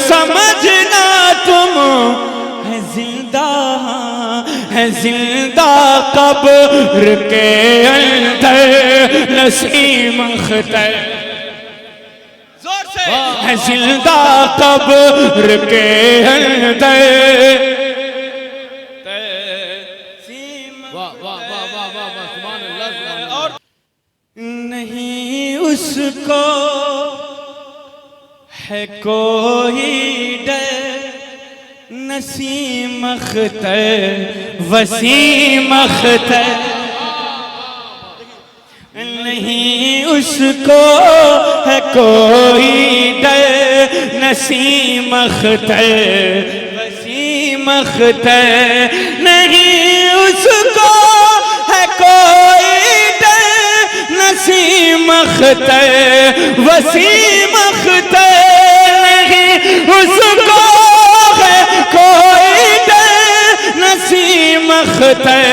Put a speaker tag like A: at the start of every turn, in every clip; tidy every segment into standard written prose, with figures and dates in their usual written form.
A: समझना तुम है जिंदा, है जिंदा कब्र के अंदर नसीम अख्तर, जोर से है जिंदा कब्र के अंदर। और नहीं उसको है कोई डर, नसीम अख्तर वसीम अख्तर, नहीं उसको है कोई डर, नसीम अख्तर वसीम अख्तर, नहीं उसको है कोई डर, नसीम अख्तर वसीम अख्तर, नहीं उसको है कोई डर, नसीम अख्तर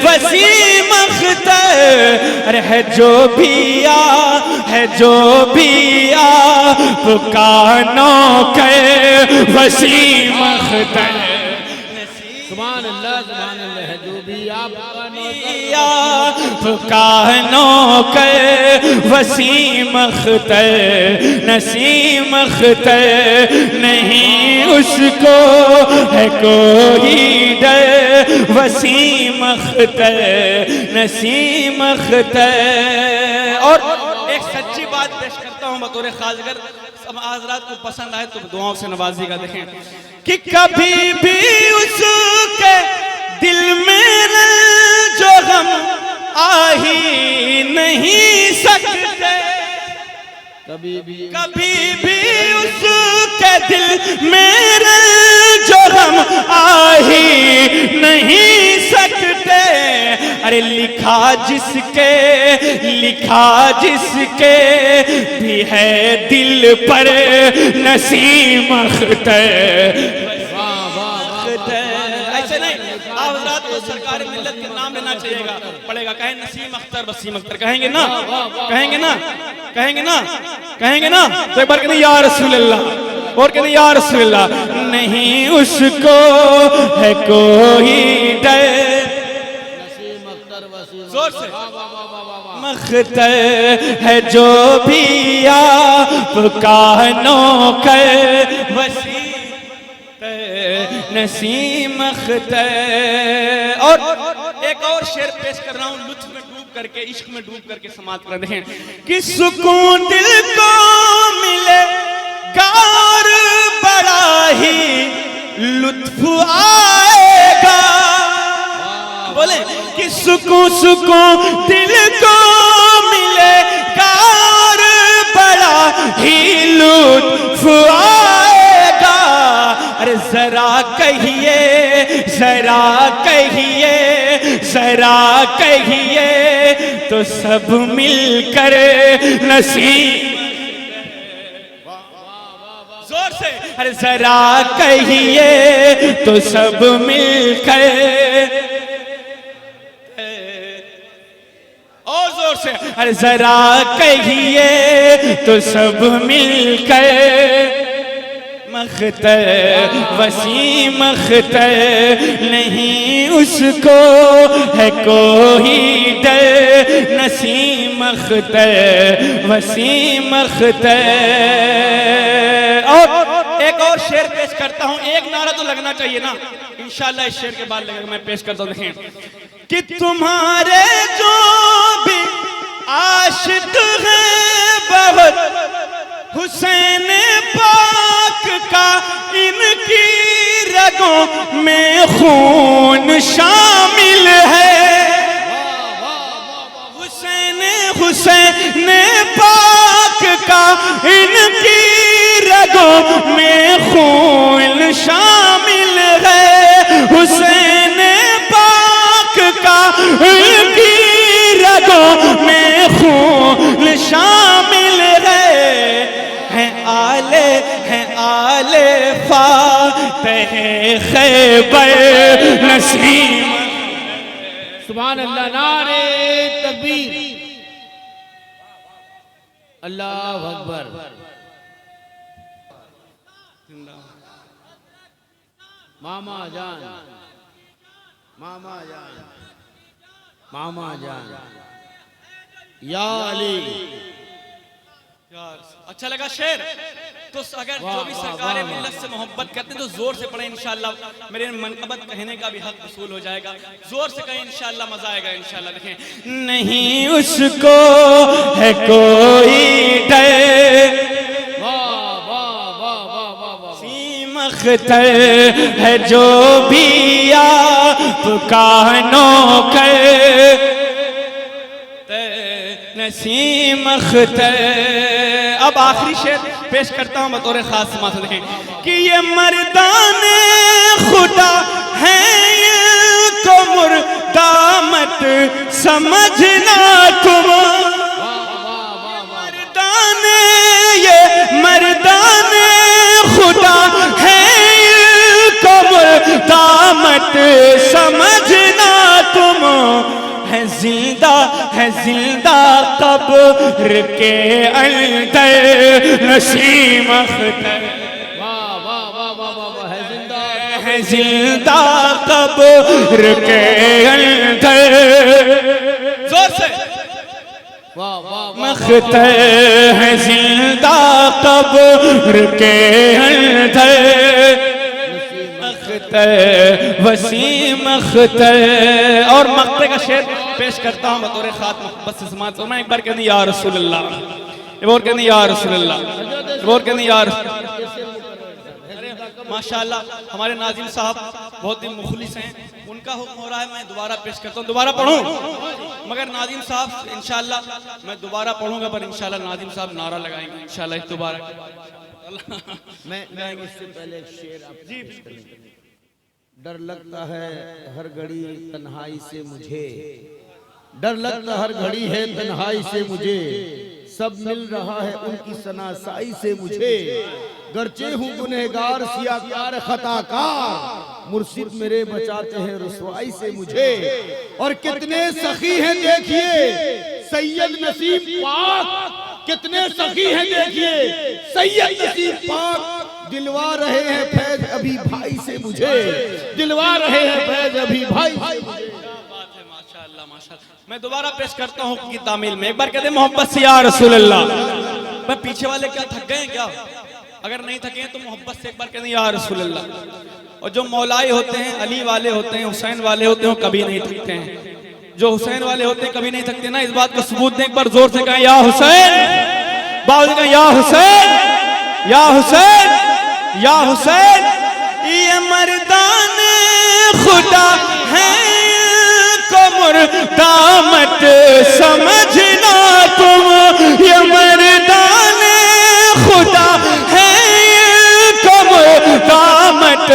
A: वसीम अख्तर। अरे है जो भी आ पुकानों के वसीम अख्तर,
B: सुभान अल्लाह है जो भी आप
A: पुकानों के वसीम अख्तर, नसीम अख्तर, नहीं उसको है कोई डर, वसीम अख्तर नसीम अख्तर। और एक सच्ची बात पेश करता हूँ बतौर खासगर, सब हज़रात को पसंद आए तो दुआओं से नवाजिएगा। देखें कि कभी भी उसके दिल में जो गम आ ही नहीं सकते, कभी भी उसके दिल में जो गम आ ही नहीं सकते। अरे लिखा जिसके भी है दिल पर नसीम अख्तर। ऐसे नहीं, आप रात को सरकार मिल्लत के नाम लेना चाहिएगा पड़ेगा, कहें नसीम अख्तर वसीम अख्तर, कहेंगे ना, कहेंगे ना, कहेंगे ना, कहेंगे ना, तो एक बार कहते या रसूल अल्लाह, और कहते या रसूल अल्लाह। नहीं उसको है कोई डर, जोर से मख्तर है जो भी आप कानों के वसीम नसीम अख्तर। और एक और शेर पेश कर रहा हूँ, लुत्फ में डूब करके, इश्क में डूब करके समाप्त कर दें कि सुकून दिल को मिले गार बड़ा ही लुत्फ आएगा। बोले कि सुकून दिल को मिले गार बड़ा ही लुत्फ आएगा। अरे जरा कहिए, जरा कहिए, जरा कहिए तो सब मिलकर नसीब, जोर से अरे जरा कहिए तो सब मिलकर, और जोर से अरे जरा कहिए तो सब मिलकर मख्तर वसीम अख्तर। नहीं उसको है कोई डर, नसीम अख्तर वसीम अख्तर। और एक और शेर पेश करता हूं, एक नारा तो लगना चाहिए ना, इंशाल्लाह इस शेर के बाद लगेगा, मैं पेश करता हूं। देखें कि तुम्हारे जो भी आशिक हैं बहुत हुसैन पाक का इनकी रगों में खून शामिल है। हुसैन पाक का इनकी रगों में खून शामिल है। हुसैन पाक का इनकी रगों में खून शामिल है। आले फातह खैबर नसीम।
B: सुभान अल्लाह, नारे तकबीर, अल्लाह अकबर। मामा जान, मामा जान, मामा जान, या अली।
A: यार अच्छा लगा शेर। तो अगर जो भी सरकार मिल्लत से मोहब्बत करते हैं तो जोर से पढ़े, इंशाल्लाह मेरे मनकबत कहने का भी हक वसूल हो जाएगा। जोर से कहें, इंशाल्लाह मजा आएगा। इंशाल्लाह देखें, नहीं उसको है कोई डर, सीमख्तर है जो भी आपका नौकर, नसीम अख्तर। अब आखिरी शेर पेश करता हूं बतौर खास समात देखें कि ये मर्दाने खुदा है को मुर्दा मत समझना तुम, मर्दाने ये मर्दाने खुदा है को मुर्दा मत समझना तुम, है जिंदा कब्र के अंदर नसीम अख्तर, है जिंदा कब्र के अंदर। जोर से मख्तर है जिंदा कब्र के अंदर, वसीम अख्तर। और मक्ते का शेर पेश करता हूं बतौर खात मोहब्बत से समात। मैं एक बार कहनी या रसूल अल्लाह, एक बार कहनी या रसूल अल्लाह, एक बार कहनी या माशाअल्लाह। हमारे नाजिम साहब बहुत ही मुखलिस हैं, उनका हुक्म हो रहा है मैं दोबारा पेश करता हूं। दोबारा पढ़ूं मगर नाजिम साहब इंशाअल्लाह मैं दोबारा पढ़ूंगा, पर इंशाअल्लाह नाजिम साहब नारा लगाएंगे इंशाअल्लाह दोबारा।
B: मैं इससे पहले एक शेर जी। डर लगता है हर घड़ी तन्हाई से मुझे, डर लगता हर घड़ी है तन्हाई से मुझे, सब मिल रहा है उनकी सनासाई से मुझे, गर्चे हूँ गुनहगार सियाकार खताकार, मुर्शिद मेरे बचाते हैं रुसवाई से मुझे। और कितने सखी हैं देखिए सैयद नसीब पाक, कितने सखी हैं देखिए सैयद नसीब पाक, दिलवा रहे हैं फैज अभी भाई से मुझे, दिलवा रहे हैं फैज अभी भाई से मुझे।
A: माशाअल्लाह माशाअल्लाह। मैं दोबारा पेश करता हूँ की तामील में, एक बार कहते मोहब्बत से या रसूल अल्लाह। मैं पीछे वाले क्या थक गए क्या? अगर नहीं थके तो मोहब्बत से एक बार कहते या रसूल अल्लाह। और जो मौलाई होते हैं, अली वाले होते हैं, हुसैन वाले होते हैं, कभी नहीं थकते हैं। जो हुसैन वाले होते हैं कभी नहीं थकते ना, इस बात का सबूत दें। एक बार जोर से कहें या हुसैन, बावजूद कहें या हुसैन, या हुसैन, या हुसैन। ये मर्दान खुदा है को मुर्दा मत समझना तुम, ये मर्दान खुदा है को मुर्दा मत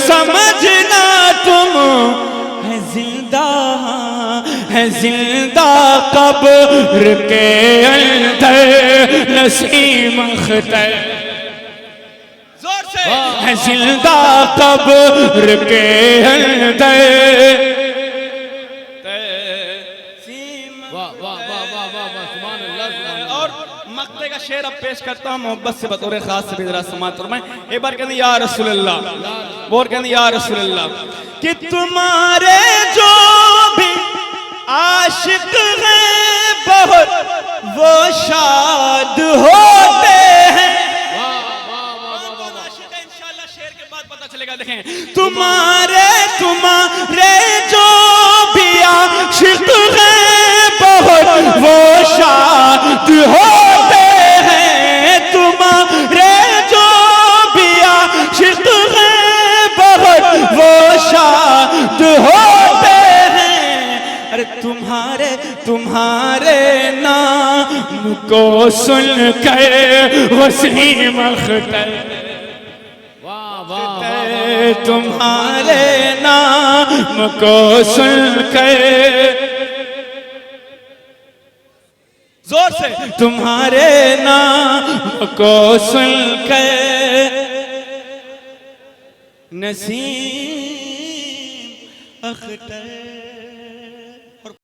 A: समझना तुम, है जिंदा कब्र के अंदर नसीम अख्तर, जोर से है जिंदा कब्र के अंदर। और मक्ते का शेर अब पेश करता हूं मोहब्बत से बतौर खास से जरा समात फरमाएं। एक बार कहते या रसूल अल्लाह, और कहते या रसूल अल्लाह कि तुम्हारे जो भी आशिक हैं बहुत वो शाद होते हैं। इंशाल्लाह शेर के बाद पता चलेगा। देखें तुम्हारे जो भी आशिक हैं बहुत वो शाद होते हैं। तुम्हारे जो भी आशिक हैं बहुत वो शाद होते हैं। अरे तुम्हारे नाम को सुनकर वसीम अख्तर, तुम्हारे नाम को सुनकर, जोर से तुम्हारे नाम को सुनकर नसीम अख्तर।